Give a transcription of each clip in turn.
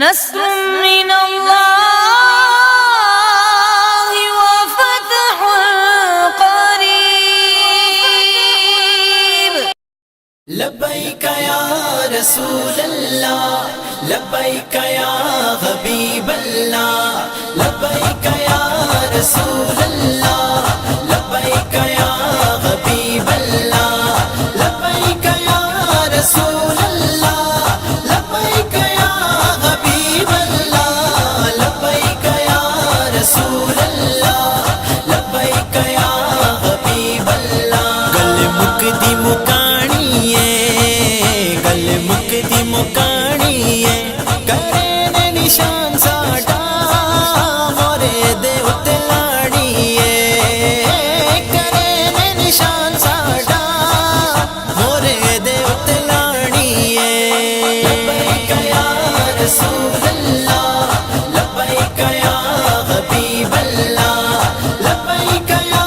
نصر من اللہ وفتح قریب. لبیک یا رسول اللہ، لبیک یا حبیب اللہ، لبیک یا رسول اللہ، لبیک یا حبیب اللہ، لبیک یا رسول اللہ، لبیک یا حبیب اللہ، لبیک یا رسول اللہ، لبیک یا حبیب اللہ. گل مکدی مکانی ہے، گل مکدی مکانی ہے، کرے نے نشان ساڈا مورے دے اتے لاڑی ہے، کرے نے نشان ساڈا مورے دے اتے لاڑی ہے. لبیک یا رسول اللہ، لبیک یا حبیب اللہ، لبیک یا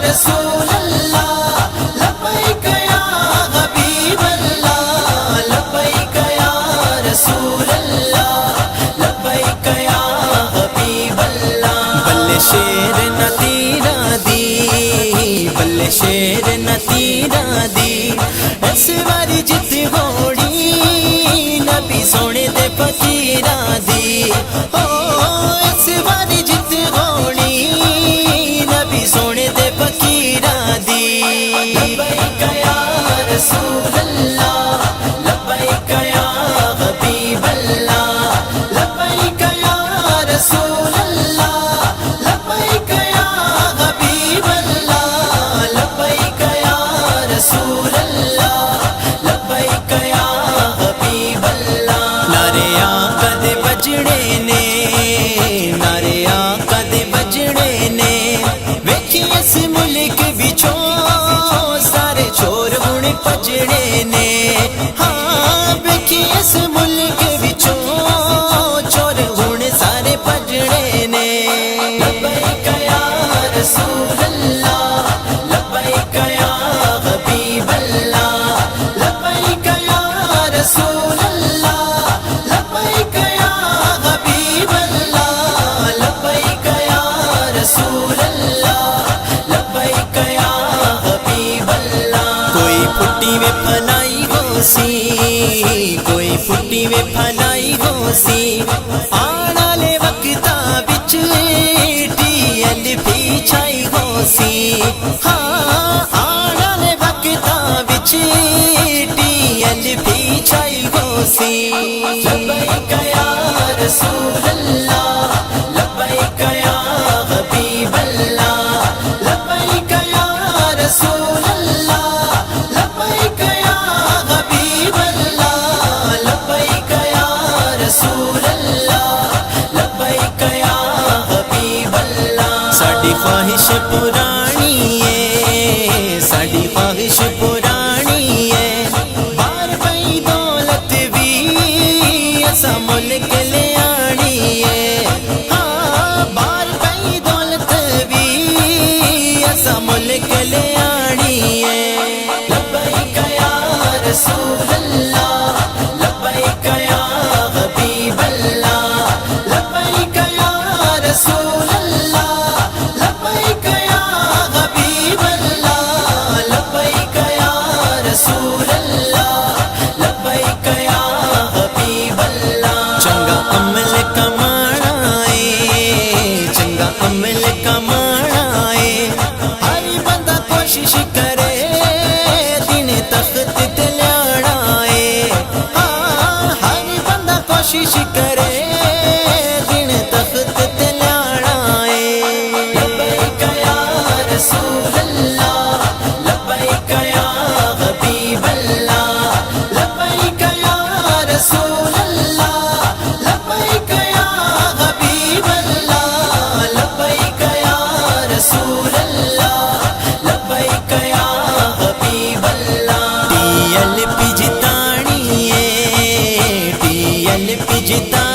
رسول اللہ، لبیک یا حبیب اللہ، لبیک یا رسول اللہ، لبیک یا حبیب اللہ. بلے شیر نہ تیرا دی، بلے شیر نہ تیرا دی، اس واری جت گھوڑی نبی سونے دے فقیراں دی. اس واری جت گھوڑی نبی سونے دے فقیراں دی. لبیک یا رسول اللہ، لبیک یا حبیب اللہ، لبیک یا رسول اللہ، لبیک یا حبیب اللہ، لبیک یا رسول اللہ، لبیک یا حبیب اللہ. نعرے آقا دے بجڑے نے، نعرے آقا دے بجڑے نے، ویکھی اس ملک وچوں سارے چور ہن پجڑے نے. ہاں ویکھی اس ملک وچوں چور ہن سارے پجڑے نے. لبیک یا رسول اللہ، لبیک یا حبیب اللہ، لبیک یا رسول اللہ، لبیک یا حبیب اللہ، لبیک یا رسول اللہ، لبیک یا حبیب اللہ. کوئی پھٹی وے پھلائی ہو سی، کوئی پھٹی وے پھلائی ہو سی، آن والے وقتاں وچ ٹی ایل بھی چھائی ہو سی. ہاں آن والے وقتاں وچ ٹی ایل بھی چھائی ہو سی. لبیک یا رسول اللہ، لبیک یا حبیب اللہ، لبیک یا رسول اللہ، لبیک یا حبیب اللہ، لبیک یا رسول اللہ، لبیک یا حبیب اللہ. ساڈی خواہش پرانی ہے، ساڈی خواہش پرانی ہے، بار پئی دولت بھی اساں ملک لے آنی ہے. ہاں بار پئی دولت بھی اساں ملک لے آنی ہے. لبیک یا رسول اللہ، لبیک یا حبیب اللہ، لبیک یا رسول اللہ، لبیک یا حبیب اللہ، لبیک یا رسول اللہ، لبیک یا حبیب اللہ. چنگا عمل کمانا ہے، چنگا عمل کمانا ہے، ہر بندہ کوشش کرے دن تخت تے لیانا ہے. ہاں ہر بندہ کوشش کرے دن تخت تے لیانا ہے. لبیک یا رسول اللہ، لبیک یا حبیب اللہ، لبیک یا رسول اللہ، لبیک یا حبیب اللہ، لبیک یا رسول اللہ، لبیک یا حبیب اللہ. ٹی ایل پی جتانی ہے، ٹی ایل پی جتانی